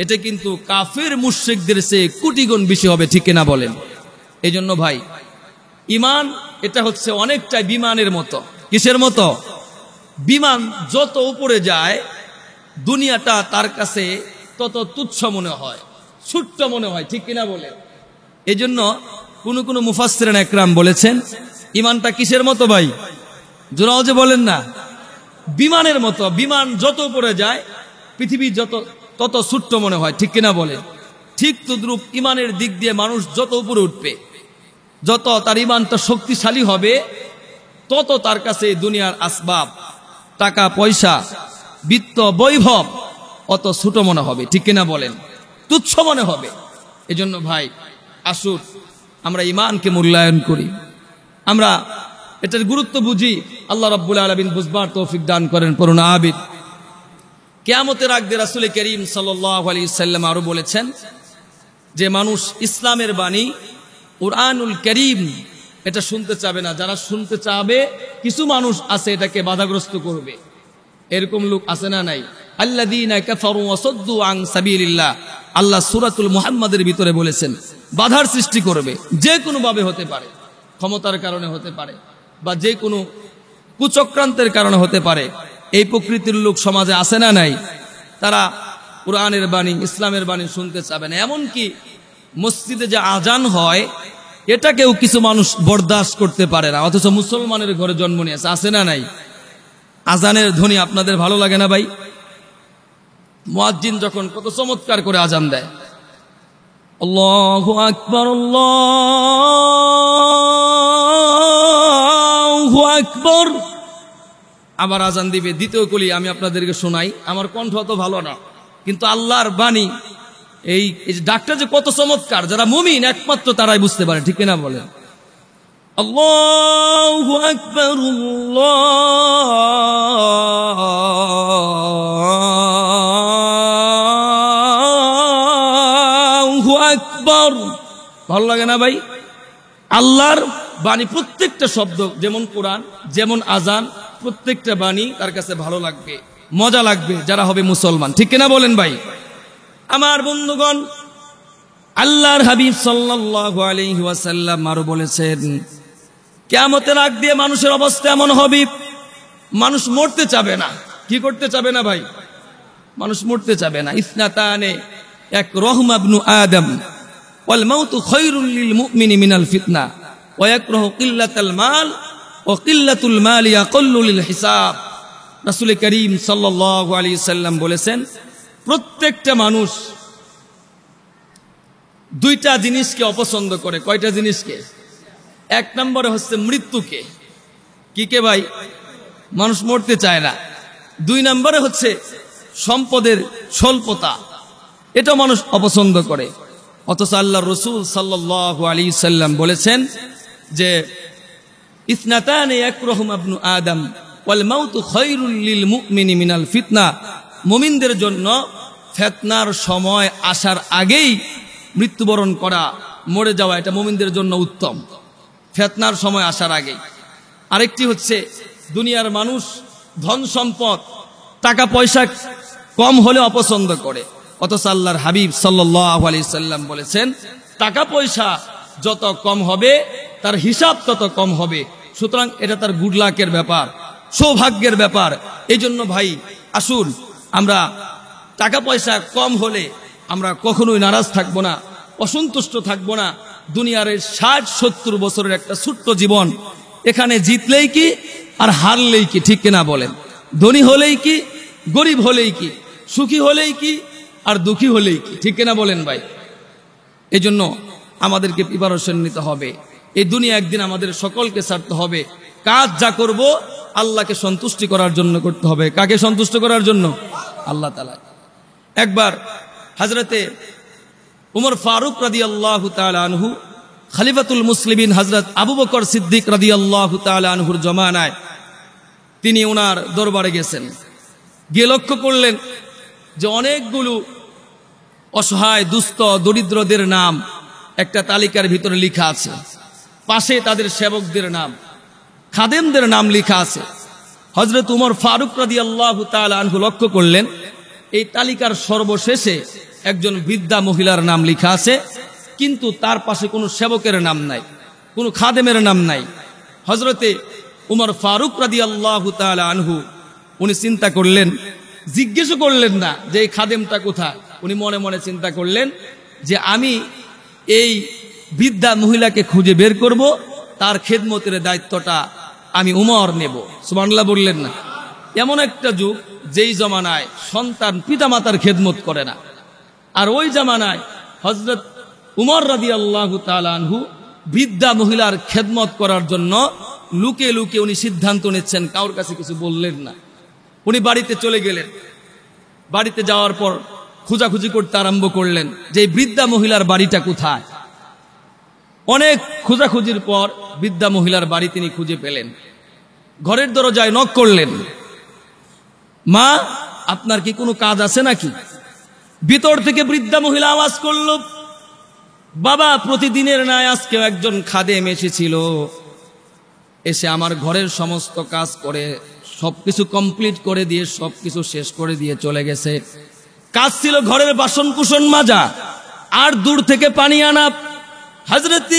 এটা কিন্তু কাফের মুশরিকদের চেয়ে কোটি গুণ বেশি হবে। ঠিক কিনা বলেন? এই জন্য ভাই ইমান এটা হচ্ছে অনেকটাই বিমানের মতো। কিসের মতো? বিমান যত উপরে যায় দুনিয়াটা তার কাছে তত তুচ্ছ মনে হয়, ছোট্ট মনে হয়, ঠিক কিনা বলে? এই জন্য কোন মুফাসসিরিন একরাম বলেছেন ইমানটা কিসের মতো ভাই? জোরাও যে বলেন না, বিমানের মতো। বিমান যত উপরে যায় পৃথিবী তত ছোট্ট মনে হয়, ঠিক কিনা বলে? ঠিক তদ্রূপ ইমানের দিক দিয়ে মানুষ যত উপরে উঠবে, যত তার ইমানটা শক্তিশালী হবে, তত তার কাছে দুনিয়ার আসবাব, টাকা পয়সা, বিত্ত বৈভব অত ছোট মনে হবে, ঠিক কিনা বলেন? তুচ্ছ মনে হবে। এজন্য ভাই আসুন আমরা ইমানকে মূল্যায়ন করি, আমরা এটার গুরুত্ব বুঝি। আল্লাহ রাব্বুল আলামিন বুঝবার তৌফিক দান করেন। পড়ুন আবিদ। কিয়ামতের আগে রাসূল করিম সাল্লাল্লাহু আলাইহি সাল্লাম আরো বলেছেন যে মানুষ ইসলামের বাণী কুরআনুল কারীম এটা শুনতে চাবে না। যারা শুনতে চাবে কিছু মানুষ আছে এটাকে বাধাগ্রস্ত করবে। এরকম লোক আছে না নাই? আল্লাযীনা কাফারু ওয়া সাদ্দু আন সাবিলিল্লাহ, আল্লাহ সূরাতুল মুহাম্মাদের ভিতরে বলেছেন বাধার সৃষ্টি করবে। যে কোনো ভাবে হতে পারে, ক্ষমতার কারণে হতে পারে, বা যে কোনো কুচক্রান্তের কারণে হতে পারে। এই প্রকৃতির লোক সমাজে আছে না নাই? তারা কুরআনের বাণী, ইসলামের বাণী শুনতে চাবে না। এমনকি মসজিদে যে আজান হয় এটাকেও কিছু মানুষ বরদাস্ত করতে পারে না, অথচ মুসলমানের ঘরে জন্ম নিয়েছে। আছে না নাই? আজানের ধ্বনি আপনাদের ভালো লাগে না ভাই? মুয়াজ্জিন যখন কত চমৎকার করে আজান দেয়, আল্লাহু আকবার আল্লাহু আকবার, আবার আজান দিবে দ্বিতীয় কলি। আমি আপনাদেরকে শোনাই, আমার কণ্ঠ অত ভালো না, কিন্তু আল্লাহর বাণী এই ডাকটা যে কত চমৎকার, যারা মুমিন একমাত্র তারাই বুঝতে পারে, ঠিক কিনা বলে? আল্লাহু আকবার আল্লাহু আকবার। ভালো লাগে না ভাই? আল্লাহর বাণী প্রত্যেকটা শব্দ, যেমন কোরআন, যেমন আজান, প্রত্যেকটা বাণী তার কাছে ভালো লাগবে, মজা লাগবে যারা হবে মুসলমান, ঠিক কিনা বলেন ভাই? আমার বন্ধুগণ, আল্লাহর হাবিব সাল্লাল্লাহু আলাইহি ওয়াসাল্লাম আরো বলেছেন কিয়ামতের আগ দিয়ে মানুষের অবস্থা এমন হবে, মানুষ মরতে চাবে না। কি করতে চাবে না ভাই? মানুষ মরতে চাবে না। ইসনাতানে এক রহমা ইবনু আদম ওয়াল মাউতু খায়রুল লিল মুমিনি মিনাল ফিতনা ওয়া ইয়াকরাহু কিল্লাতাল মাল ওয়া কিল্লাতুল মাল ইয়াকুল্লু লিল হিসাব। রাসূল করিম সাল্লাল্লাহু আলাইহি সাল্লাম বলেছেন প্রত্যেকটা মানুষ দুইটা জিনিসকে অপছন্দ করে। কয়টা জিনিসকে? এক নম্বরে হচ্ছে মৃত্যুকে। কি কে ভাই? মানুষ মরতে চায় না। দুই নম্বরে হচ্ছে সম্পদের স্বল্পতা, এটা মানুষ অপছন্দ করে। অথচ আল্লাহর রাসূল সাল্লাল্লাহু আলাইহি সাল্লাম বলেছেন যে ইসনাতানে ইয়াকরাহু ইবনু আদম ওয়াল মাউতু খায়রুল লিল মুমিনি মিনাল ফিতনা। মুমিনদের জন্য ফিতনার সময় আসার আগেই মৃত্যুবরণ করা, মরে যাওয়া, এটা মুমিনদের জন্য উত্তম, ফিতনার সময় আসার আগেই। আরেকটি হচ্ছে দুনিয়ার মানুষ ধন সম্পদ, টাকা পয়সা কম হলে অপছন্দ করে। অথচ আল্লাহর হাবিব সাল্লাল্লাহু আলাইহি সাল্লাম বলেছেন টাকা পয়সা যত কম হবে তার হিসাব তত কম হবে। সুতরাং এটা তার গুড লাকের ব্যাপার, সৌভাগ্যের ব্যাপার। এই জন্য ভাই আসুন আমরা টাকা পয়সা কম হলে আমরা কখনোই নারাজ থাকবো না, অসন্তুষ্ট থাকবো না। দুনিয়ার 60-70 বছরের একটা ছোট্ট জীবন, এখানে জিতলেই কি আর হারলেই কি, ঠিক কিনা বলেন? ধনী হলেই কি, গরিব হলেই কি, সুখী হলেই কি আর দুঃখী হলেই কি, ঠিক কিনা বলেন ভাই? এই জন্য আমাদেরকে প্রিপারেশন নিতে হবে। এই দুনিয়া একদিন আমাদের সকলকে ছাড়তে হবে। কাজ যা করব আল্লাহকে সন্তুষ্টি করার জন্য করতে হবে। কাকে সন্তুষ্ট করার জন্য? আল্লাহ তাআলা। একবার হযরতে উমর ফারুক রাদিয়াল্লাহু তাআলা আনহু, খলিফাতুল মুসলিমিন হযরত আবু বকর সিদ্দিক রাদিয়াল্লাহু তাআলা আনহুর জমানায় তিনি ওনার দরবারে গেছেন। গিয়ে লক্ষ্য করলেন যে অনেকগুলো অসহায় দুস্থ দরিদ্রদের নাম একটা তালিকার ভিতরে লেখা আছে, পাশে তাদের সেবকদের নাম, খাদেমদের নাম লেখা আছে। হযরত উমর ফারুক রাদিয়াল্লাহু তাআলা আনহু লক্ষ্য করলেন এই তালিকার সর্বশেষে একজন বৃদ্ধা মহিলার নাম লেখা আছে, কিন্তু তার পাশে কোনো সেবকের নাম নাই। কোনো খাদেমের নাম নাই। হযরতে উমর ফারুক রাদিয়াল্লাহু তাআলা আনহু উনি চিন্তা করলেন, জিজ্ঞেসও করলেন না যে এই খাদেমটা কোথায়। উনি মনে মনে চিন্তা করলেন যে আমি এই বৃদ্ধা মহিলাকে খুঁজে বের করব, তার খেদমতের দায়িত্বটা আমি উমর নেব। সুবহানাল্লাহ বললেন না? এমন একটা যুগ যেই জমানায় সন্তান পিতামাতার খেদমত করে না, আর ওই জামানায় হযরত উমর রাদিয়াল্লাহু তাআলা আনহু বৃদ্ধা মহিলার খেদমত করার জন্য লুকে লুকে উনি সিদ্ধান্ত নিচ্ছেন, কারোর কাছে কিছু বললেন না। উনি বাড়িতে চলে গেলেন। বাড়িতে যাওয়ার পর খোঁজাখুঁজি করতে আরম্ভ করলেন যে এই বৃদ্ধা মহিলার বাড়িটা কোথায়। অনেক খোঁজাখুঁজির পর বৃদ্ধা মহিলার বাড়ি তিনি খুঁজে পেলেন। ঘরের দরজায় নক করলেন, মা আপনার কি কোনো কাজ আছে নাকি? ভিতর থেকে বৃদ্ধা মহিলা আওয়াজ করল, বাবা প্রতিদিনের ন্যায় আজকেও একজন খাদেম এসেছিল, এসে আমার ঘরের সমস্ত কাজ করে সবকিছু কমপ্লিট করে দিয়ে সবকিছু শেষ করে দিয়ে চলে গেছে। কাজ ছিল ঘরের বাসন কুসন মাজা আর দূর থেকে পানি আনা। হযরত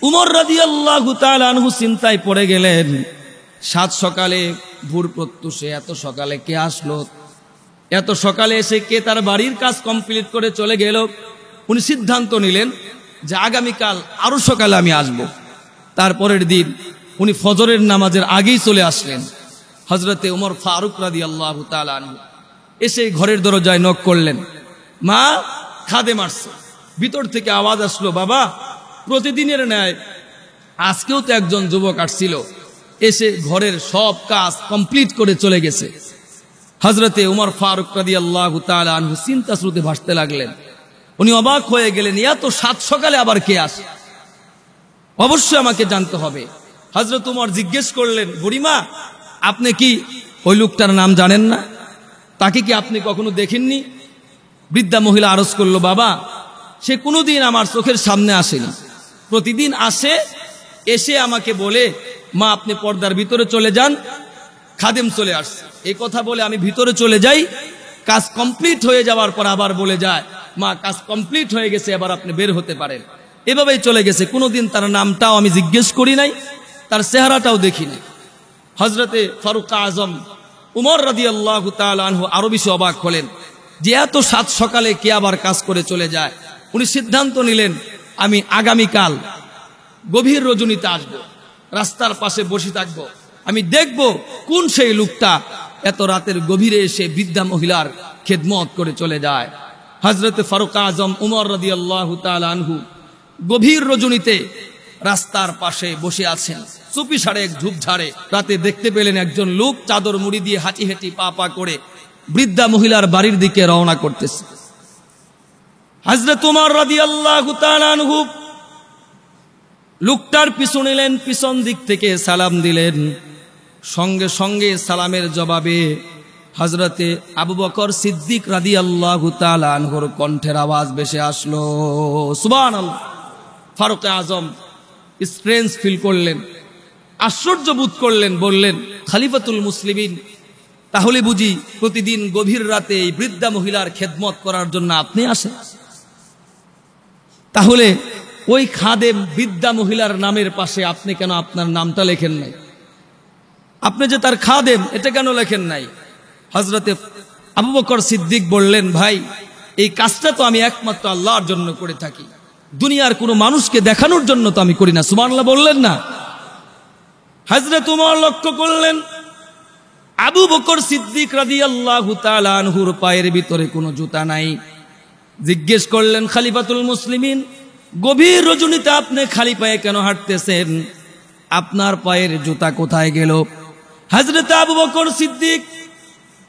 উমর রাদিয়াল্লাহু তাআলা আনহু চিন্তায় পড়ে গেলেন, সাত সকালে ভোর প্রত্যুষে এত সকালে কে আসলো, এত সকালে এসে কে তার বাড়ির কাজ কমপ্লিট করে চলে গেল। উনি সিদ্ধান্ত নিলেন যে আগামীকাল আরো সকালে আমি আসব। তারপরের দিন উনি ফজরের নামাজের আগেই চলে আসলেন। হযরতে উমর ফারুক রাদিয়াল্লাহু তাআলা আনহু এসে ঘরের দরজায় নক করলেন, মা খাদেম আসছে। ভিতর থেকে আওয়াজ আসলো, বাবা প্রতিদিনের ন্যায় আজকেও তো একজন যুবক আসছিল, এসে ঘরের সব কাজ কমপ্লিট করে চলে গেছে। হযরতে উমর ফারুক রাদিয়াল্লাহু তাআলা আনহু চিন্তা স্রোতে ভাসতে লাগলেন। উনি অবাক হয়ে গেলেন, এত সাত সকালে আবার কে আসে, অবশ্যই আমাকে জানতে হবে। হযরত উমর জিজ্ঞেস করলেন, বুড়িমা আপনি কি ওই লোকটার নাম জানেন না? তাকে কি আপনি কখনো দেখেননি? বৃদ্ধা মহিলা আরজ করলো, বাবা সে কোনোদিন আমার চোখের সামনে আসেনি, প্রতিদিন আসে, এসে আমাকে বলে মা আপনি পর্দার ভিতরে চলে যান, খাদেম চলে আসছে। এই কথা বলে আমি ভিতরে চলে যাই, কাজ কমপ্লিট হয়ে যাওয়ার পর আবার বলে যায়, মা কাজ কমপ্লিট হয়ে গেছে, এবার আপনি বের হতে পারেন। এভাবেই চলে গেছে। কোনোদিন তার নামটাও আমি জিজ্ঞেস করি নাই, তার চেহারাটাও দেখি নাই। হযরতে ফারুক আজম উমর রাদিয়াল্লাহু তাআলা আনহু আরো বেশি অবাক হলেন যে এত সাত সকালে কে আবার কাজ করে চলে যায়। উনি সিদ্ধান্ত নিলেন, আমি আগামীকাল গভীর রজনীতে আসব, রাস্তার পাশে বসে থাকব, আমি দেখব কোন সেই লোকটা এত রাতের গভীরে এসে বৃদ্ধা মহিলার খেদমত করে চলে যায়। হযরতে ফারুক আজম উমর রাদিয়াল্লাহু তাআলা আনহু গভীর রজনীতে রাস্তার পাশে বসে আছেন, চুপি সারে এক ঝোপঝাড়ে। রাতে দেখতে পেলেন একজন লোক চাদর মুড়ি দিয়ে হাঁটি হাঁটি পা পা করে বৃদ্ধা মহিলার বাড়ির দিকে রওনা করতেছে। হযরত উমর রাদিয়াল্লাহু তাআলা আনহু লোকটার পিছু নিলেন, পিছন দিক থেকে সালাম দিলেন। সঙ্গে সঙ্গে সালামের জবাবে হযরতে আবু বকর সিদ্দিক রাদিয়াল্লাহু তাআলা আনহুর কণ্ঠের আওয়াজ ভেসে আসলো, সুবহানাল্লাহ। ফারুক আজম স্ট্রেঞ্জ ফিল করলেন, আশ্চর্য বোধ করলেন, বললেন, খলিফাতুল মুসলিমিন, তাহলে বুঝি প্রতিদিন গভীর রাতে এই বৃদ্ধা মহিলার খেদমত করার জন্য আপনি আসেন? তাহলে ওই খাদেম বৃদ্ধা মহিলার নামের পাশে আপনি কেন আপনার নামটা লেখেন নাই? আপনি যে তার খাদেম এটা কেন লেখেন নাই? হযরতে আবু বকর সিদ্দিক বললেন, ভাই এই কাজটা তো আমি একমাত্র আল্লাহর জন্য করে থাকি, দুনিয়ার কোনো মানুষকে দেখানোর জন্য তো আমি করি না। সুবহানাল্লাহ বললেন না? হযরত উমর লক্ষ্য করলেন আবু বকর সিদ্দিক রাদিয়াল্লাহু তাআলা আনহুর পায়ের ভিতরে কোনো জুতা নাই। জিজ্ঞেস করলেন, খলিফাতুল মুসলিমিন, গভীর রজনীতে আপনি খালি পায়ে কেন হাঁটতেছেন? আপনার পায়ের জুতা কোথায় গেল? হযরত আবু বকর সিদ্দিক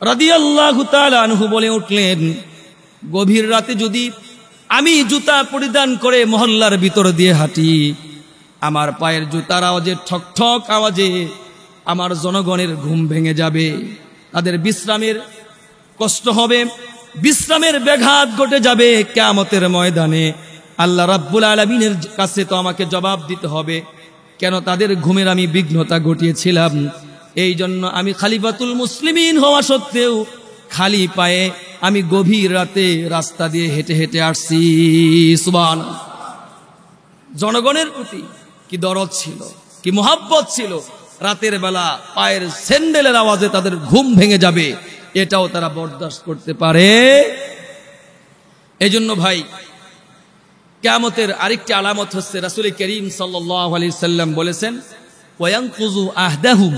রাদিয়াল্লাহু তাআলা আনহু বলে উঠলেন, গভীর রাতে যদি আমি জুতা পরিধান করে মহল্লার ভিতর দিয়ে হাঁটি, আমার পায়ের জুতার আওয়াজে ঠক ঠক আওয়াজে আমার জনগণের ঘুম ভেঙে যাবে, তাদের বিশ্রামের কষ্ট হবে, বিশ্রামের ব্যাঘাত ঘটে যাবে। কিয়ামতের ময়দানে আল্লাহ রাব্বুল আলামিনের কাছে তো আমাকে জবাব দিতে হবে, কেন তাদের ঘুমের আমি বিঘ্নতা ঘটিয়েছিলাম। এই জন্য আমি খলিফাতুল মুসলিমিন হওয়া সত্ত্বেও খালি পায়ে আমি গভীর রাতে রাস্তা দিয়ে হেঁটে হেঁটে আসছি। সুবহানাল্লাহ। জনগণের প্রতি কি দরদ ছিল, কি মোহাব্বত ছিল। রাতের বেলা পায়ের স্যান্ডেলের আওয়াজে তাদের ঘুম ভেঙে যাবে, এটাও তারা বরদাস্ত করতে পারে। এজন্য ভাই, কিয়ামতের আরেকটি আলামত হচ্ছে, রাসূল করিম সাল্লাল্লাহু আলাইহি সাল্লাম বলেছেন, ওয়ায়ানকুযু আহদাহুম,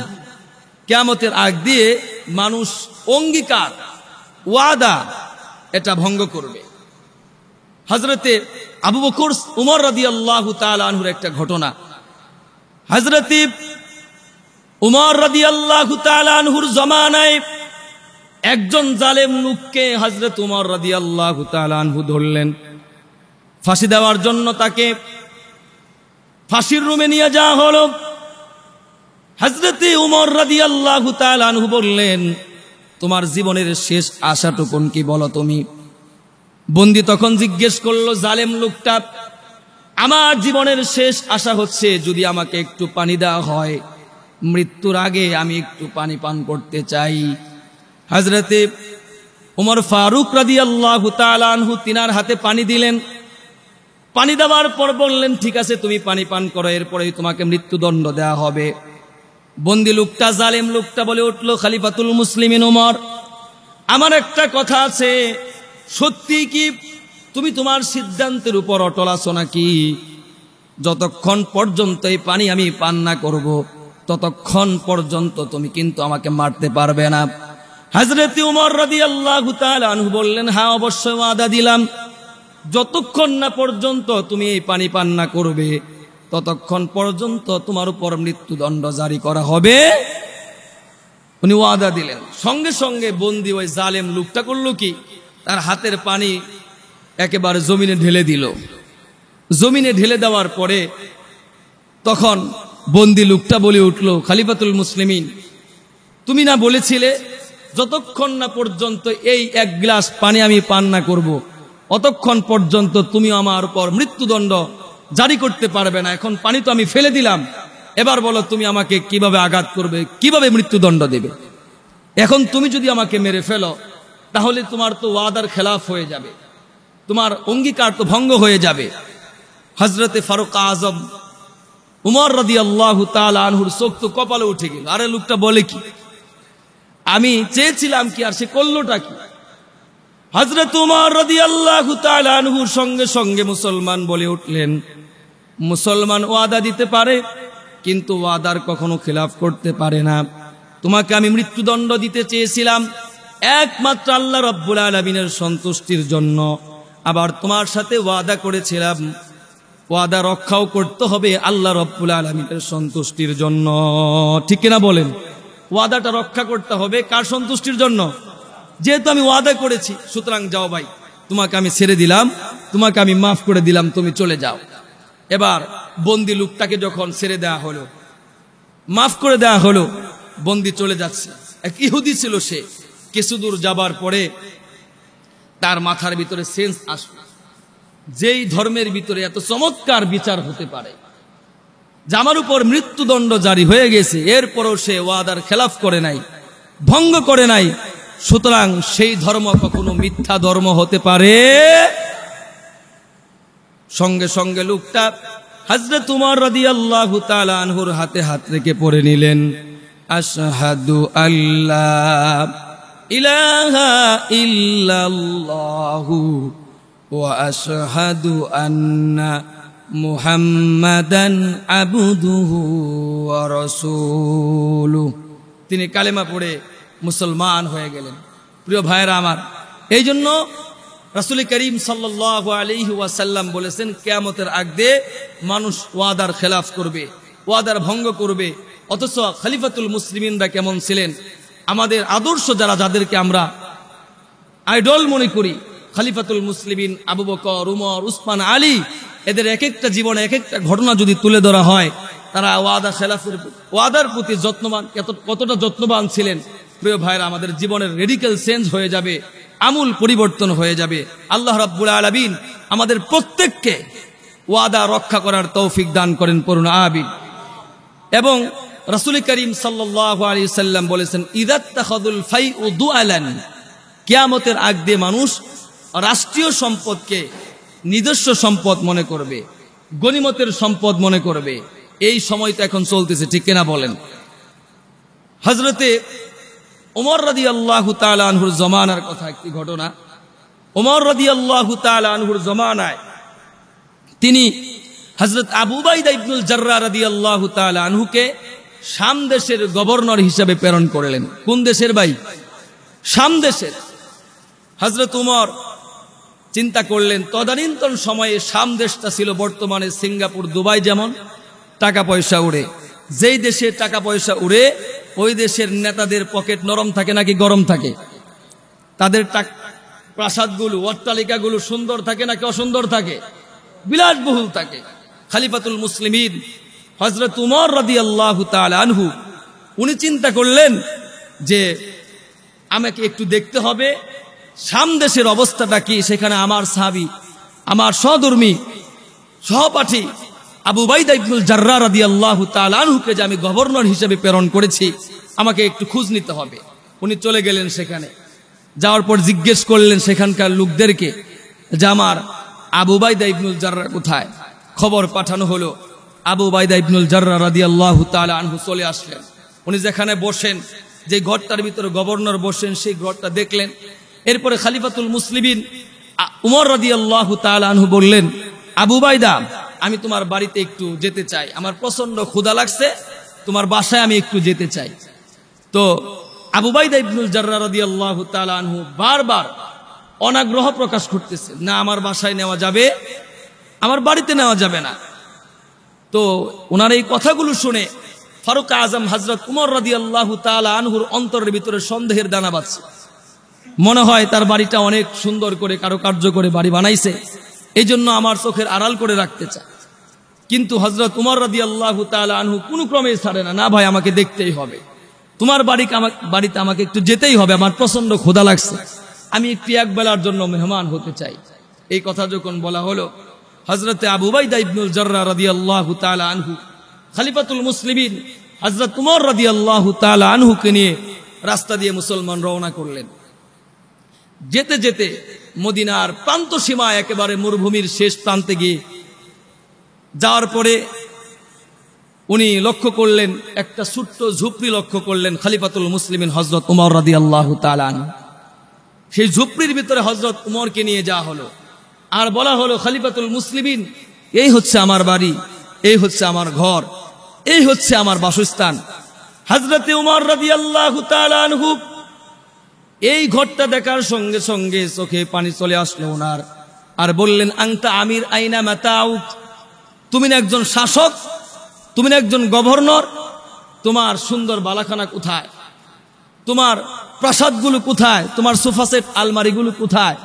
কিয়ামতের আগ দিয়ে মানুষ অঙ্গীকার, ওয়াদা, এটা ভঙ্গ করবে। হযরতে আবু বকর উমর রাদিয়াল্লাহু তাআলা আনহুর একটা ঘটনা। হযরতে উমর রাদিয়াল্লাহু তাআলা আনহুর জামানায় একজন জালেম লোককে হযরত উমর রাদিয়াল্লাহু তাআলা আনহু ধরলেন। ফাঁসি দেওয়ার জন্য তাকে ফাঁসির রুমে নিয়ে যাওয়া হলো। হযরতে উমর রাদিয়াল্লাহু তাআলা আনহু বললেন, তোমার জীবনের শেষ আশাটুকুন কি বলো তুমি? বন্দী তখন জিজ্ঞেস করলো জালেম লোকটা, আমার জীবনের শেষ আশা হচ্ছে যদি আমাকে একটু পানি দেওয়া হয়, মৃত্যুর আগে আমি একটু পানি পান করতে চাই। হযরতে উমর ফারুক রাদিয়াল্লাহু তাআলা আনহু তিনার হাতে পানি দিলেন। পানি দেওয়ার পর বললেন, ঠিক আছে তুমি পানি পান করো, এরপরেই তোমাকে মৃত্যুদণ্ড দেওয়া হবে। বন্দী লোকটা, জালেম লোকটা বলে উঠল, খলিফাতুল মুসলিমিন উমর, আমার একটা কথা আছে, সত্যি কি তুমি তোমার সিদ্ধান্তের উপর অটল আছো নাকি? যতক্ষণ পর্যন্ত এই পানি আমি পান না করব, ততক্ষণ পর্যন্ত তুমি কিন্তু আমাকে মারতে পারবে না। হযরত উমর রাদিয়াল্লাহু তাআলা আনহু বললেন, হ্যাঁ অবশ্যই ওয়াদা দিলাম, যতক্ষণ না পর্যন্ত তুমি এই পানি পান না করবে, ততক্ষণ পর্যন্ত তোমার উপর মৃত্যুদণ্ড জারি করা হবে। উনি ওয়াদা দিলেন। সঙ্গে সঙ্গে বন্দী ওই জালেম লোকটা করলো কি, তার হাতের পানি একেবারে জমিনে ঢেলে দিল। জমিনে ঢেলে দেওয়ার পরে তখন বন্দী লোকটা বলে উঠল, খলিফাতুল মুসলিমিন, তুমি না বলেছিলে যতক্ষণ না পর্যন্ত এই এক গ্লাস পানি আমি পান না করব, অতক্ষণ পর্যন্ত তুমি আমার উপর মৃত্যুদণ্ড জারি করতে পারবে না। এখন পানি তো আমি ফেলে দিলাম, এবার বলো তুমি আমাকে কিভাবে আঘাত করবে, কিভাবে মৃত্যুদণ্ড দেবে? এখন তুমি যদি আমাকে মেরে ফেলো, তাহলে তোমার তো ওয়াদার খেলাফ হয়ে যাবে, তোমার অঙ্গীকার তো ভঙ্গ হয়ে যাবে। হযরতে ফারুক আজম উমর রাদিয়াল্লাহু তাআলা আনহুর চোখ তো কপালে উঠে গেল। আরে লোকটা বলে কি, আমি চেয়েছিলাম কি আর সে করলোটা কি? হযরত উমর রাদিয়াল্লাহু তাআলা আনহুর সঙ্গে সঙ্গে মুসলমান বলে উঠলেন, মুসলমান ওয়াদা দিতে পারে কিন্তু ওয়াদার কখনো খেলাফ করতে পারে না। তোমাকে আমি মৃত্যুদণ্ড দিতে চেয়েছিলাম একমাত্র আল্লাহ রাব্বুল আলামিনের সন্তুষ্টির জন্য, আবার তোমার সাথে ওয়াদা করেছিলাম ওয়াদা রক্ষাও করতে হবে আল্লাহ রাব্বুল আলামিনের সন্তুষ্টির জন্য। ঠিক কিনা বলেন? ওয়াদাটা রক্ষা করতে হবে কার সন্তুষ্টির জন্য? যেহেতু আমি ওয়াদা করেছি, সুতরাং যাও ভাই, তোমাকে আমি ছেড়ে দিলাম, তোমাকে আমি মাফ করে দিলাম, তুমি চলে যাও। এবার বন্দী লোকটাকে যখন ছেড়ে দেওয়া হলো, মাফ করে দেওয়া হলো, বন্দী চলে যাচ্ছে। এক ইহুদি ছিল সে। কিছু দূর যাবার পরে তার মাথার ভিতরে সেন্স আসলো, যেই ধর্মের ভিতরে এত চমৎকার বিচার হতে পারে, যে আমার উপর মৃত্যুদণ্ড জারি হয়ে গেছে, এরপরও সে ওয়াদার খেলাফ করে নাই, ভঙ্গ করে নাই, সুতরাং সেই ধর্ম কখনো মিথ্যা ধর্ম হতে পারে। সঙ্গে সঙ্গে লোকটা হযরত উমর রাদিয়াল্লাহু তাআলা আনহুর হাতে হাত রেখে পড়ে নিলেন, আশহাদু আল্লা ইলাহা ইল্লাল্লাহু ওয়া আশহাদু আন্না মুহাম্মাদান আবদুহু ওয়া রাসূলুহু। তিনি কালেমা পড়ে মুসলমান হয়ে গেলেন। প্রিয় ভাইরা আমার, এই জন্য রাসূল করিম সাল্লাল্লাহু আলাইহি ওয়াসাল্লাম বলেছেন, কিয়ামতের আগ দিয়ে মানুষ ওয়াদার খেলাফ করবে, ওয়াদার ভঙ্গ করবে। অথচ খলিফাতুল মুসলিমিনরা কেমন ছিলেন? আমাদের আদর্শ যারা, যাদেরকে আমরা আইডল মনে করি, খলিফাতুল মুসলিমিন আবু বকর, উমর, উসমান, আলী, এদের এক একটা জীবনে এক একটা ঘটনা যদি তুলে ধরা হয়, তারা ওয়াদা খেলাফের, ওয়াদার প্রতি যত্নবান, কতটা যত্নবান ছিলেন। প্রিয় ভাইরা, আমাদের জীবনের রেডিক্যাল চেঞ্জ হয়ে যাবে, আমূল পরিবর্তন হয়ে যাবে। আল্লাহ রাব্বুল আলামিন আমাদের প্রত্যেককে ওয়াদা রক্ষা করার তৌফিক দান করেন, পড়ুন আমিন। এবং রাসূল করিম সাল্লাল্লাহু আলাইহি সাল্লাম বলেছেন, ইযাত্তাখাযুল ফাইউ দুআলান, কিয়ামতের আগ দিয়ে মানুষ রাষ্ট্রীয় সম্পদকে নিজস্ব সম্পদ মনে করবে, গনিমতের সম্পদ মনে করবে। এই সময় তো এখন চলতেছে, ঠিক কিনা বলেন? হযরতে ওমর রাদিয়াল্লাহু তাআলা আনহুর জমানার কথা একটি ঘটনা। ওমর রাদিয়াল্লাহু তাআলা আনহুর জমানায় তিনি হযরত আবু উবাইদা ইবনুল জাররাহ রাদিয়াল্লাহু তাআলা আনহুকে শাম দেশের গভর্নর হিসেবে প্রেরণ করলেন। কোন দেশের ভাই? শাম দেশের। হযরত ওমর চিন্তা করলেন, তদানীন্তন সময়ে শাম দেশটা ছিল বর্তমানে সিঙ্গাপুর, দুবাই যেমন টাকা পয়সা উড়ে। যেই দেশে টাকা পয়সা উড়ে ওই দেশের নেতাদের পকেট নরম থাকে নাকি গরম থাকে? তাদের প্রাসাদগুলো, অট্টালিকাগুলো সুন্দর থাকে নাকি অসুন্দর থাকে? বিলাসবহুল থাকে। খলিফাতুল মুসলিমিন হযরত উমর রাদিয়াল্লাহু তাআলা আনহু উনি চিন্তা করলেন যে আমাকে একটু দেখতে হবে শাম দেশের অবস্থাটা কি। সেখানে আমার সাহাবী, আমার সহধর্মী, সহপাঠী আবু উবাইদা ইবনুল জাররাহ রাদিয়াল্লাহু তাআলা আনহুকে যে আমি গভর্নর হিসেবে প্রেরণ করেছি, আমাকে একটু খোঁজ নিতে হবে। উনি চলে গেলেন সেখানে। যাওয়ার পর জিজ্ঞেস করলেন সেখানকার লোকদেরকে যে আমার আবু উবাইদা ইবনুল জাররাহ কোথায়? খবর পাঠানো হলো। আবু উবাইদা ইবনুল জাররাহ রাদিয়াল্লাহু তাআলা আনহু চলে আসলেন। উনি যেখানে বসেন, যে ঘরটার ভিতরে গভর্নর বসেন, সেই ঘরটা দেখলেন। এরপরে খলিফাতুল মুসলিমিন উমর রাদিয়াল্লাহু তাআলা আনহু বললেন, আবু উবাইদা, আমি তোমার বাড়িতে একটু যেতে চাই, আমার প্রচন্ড ক্ষুধা লাগছে, তোমার বাসায় আমি একটু যেতে চাই। তো আবু উবাইদা ইবনুল জাররাহ রাদিয়াল্লাহু তাআলা আনহু বারবার অনাগ্রহ প্রকাশ করতেছে, না আমার বাসায় নেওয়া যাবে, আমার বাড়িতে নেওয়া যাবে না। তো ওনার এই কথাগুলো শুনে ফারুক আজম হযরত উমর রাদিয়াল্লাহু তাআলা আনহুর অন্তরের ভিতরে সন্দেহের দানা বাঁধছে। মনে হয় তার বাড়িটা অনেক সুন্দর করে কারুকার্য করে বাড়ি বানাইছে, এই জন্য আমার চোখের আড়াল করে রাখতে চায়। কিন্তু হযরত উমর রাদিয়াল্লাহু তাআলা আনহু কোনো ক্রমে ছাড়ে না, না ভাই আমাকে দেখতেই হবে, তোমার বাড়িতে আমাকে একটু যেতেই হবে, আমার প্রচন্ড ক্ষুধা লাগছে, আমি একটু এক বেলার জন্য মেহমান হতে চাই। এই কথা যখন বলা হলো, হযরতে আবু উবাইদা ইবনুল জাররাহ রাদিয়াল্লাহু তাআলা আনহু খলিফাতুল মুসলিমিন হযরত উমর রাদিয়াল্লাহু তাআলা আনহুকে নিয়ে রাস্তা দিয়ে মুসলমান রওনা করলেন। যেতে যেতে মদিনার প্রান্ত সীমায় একেবারে মরুভূমির শেষ প্রান্তে গিয়ে যাওয়ার পরে উনি লক্ষ্য করলেন একটা ছোট্ট ঝুপড়ি লক্ষ্য করলেন খলিফাতুল মুসলিমিন হযরত উমর রাদিয়াল্লাহু তাআলা আনহু। সেই ঝুপড়ির ভিতরে হযরত উমরকে নিয়ে যাওয়া হলো, আর বলা হলো, খলিফাতুল মুসলিমিন, এই হচ্ছে আমার বাড়ি, এই হচ্ছে আমার ঘর, এই হচ্ছে আমার বাসস্থান। হযরতে উমর রাদিয়াল্লাহু তাআলা আনহু এই ঘরটা দেখার সঙ্গে সঙ্গে চোখে পানি চলে আসলো ওনার, আর বললেন, আনতা আমির আইনা মাতাউক, তুমি না একজন শাসক, তুমি না একজন গভর্নর, তোমার সুন্দর বালাখানা কোথায়, তোমার প্রাসাদগুলো কোথায়, তোমার সোফা সেট আলমারিগুলো কোথায়,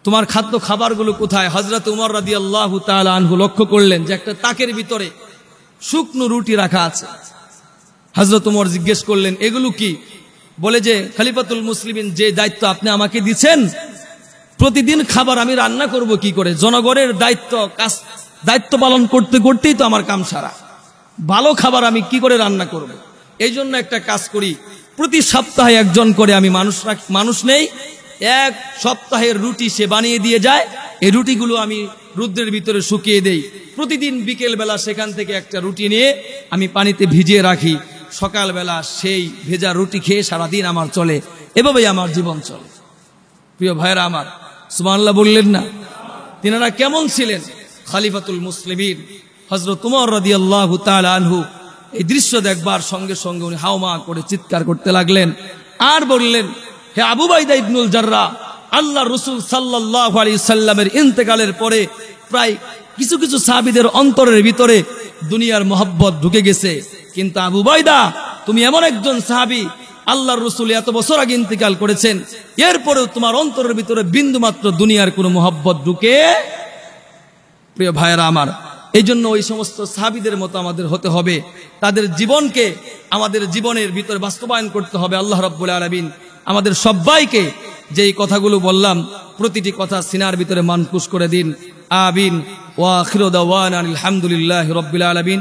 তোমার খাদ্য খাবারগুলো কোথায়? হযরত উমর রাদিয়াল্লাহু তাআলা আনহু লক্ষ্য করলেন যে একটা তাকের ভিতরে শুকনো রুটি রাখা আছে। হযরত উমর জিজ্ঞেস করলেন, এগুলো কি? বলে যে, খলিফাতুল মুসলিমিন, যে দায়িত্ব আপনি আমাকে দিচ্ছেন, প্রতিদিন খাবার আমি রান্না করব কি করে? জনগণের দায়িত্ব পালন করতে করতেই তো আমার কাম সারা, ভালো খাবার আমি কি করে রান্না করব? এই জন্য একটা কাজ করি, প্রতি সপ্তাহে একজন করে আমি মানুষ নেই, এক সপ্তাহের রুটি সে বানিয়ে দিয়ে যায়, এই রুটিগুলো আমি রুদ্রের ভিতরে শুকিয়ে দেই, প্রতিদিন বিকেল বেলা সেখান থেকে একটা রুটি নিয়ে আমি পানিতে ভিজিয়ে রাখি, সকালবেলা সেই ভেজা রুটি খেয়ে সারাদিন আমার চলে, এভাবেই আমার জীবন চলে। প্রিয় ভাইরা আমার, সুবহানাল্লাহ বললেন না? তিনারা কেমন ছিলেন? খলিফাতুল মুসলিমিন হযরত উমর রাদিয়াল্লাহু তাআলা আনহু এই দৃশ্য দেখবার সঙ্গে সঙ্গে উনি হাওমা করে চিৎকার করতে লাগলেন, আর বললেন, হে আবু উবাইদা ইবনুল জাররাহ, আল্লাহ রাসূল সাল্লাল্লাহু আলাইহি সাল্লামের ইন্তেকালের পরে প্রায় কিছু কিছু সাহাবীদের অন্তরের ভিতরে দুনিয়ার মহব্বত ঢুকে গেছে, কিন্তু আবু উবাইদা, তুমি এমন একজন সাহাবী, আল্লাহর রাসূল এত বছর আগে ইন্তেকাল করেছেন, এরপরেও তোমার অন্তরের ভিতরে বিন্দুমাত্র দুনিয়ার কোনো মহব্বত ঢুকে। প্রিয় ভাইয়েরা আমার, এই জন্য ওই সমস্ত সাহাবীদের মতো আমাদের হতে হবে, তাদের জীবনকে আমাদের জীবনের ভিতরে বাস্তবায়ন করতে হবে। আল্লাহ রাব্বুল আলামিন আমাদের সবাইকে যেই কথাগুলো বললাম প্রতিটি কথা সিনার ভিতরে মানকুশ করে দিন। আমিন। ওয়া আখিরু দাওয়ানা আলহামদুলিল্লাহি রাব্বিল আলামিন।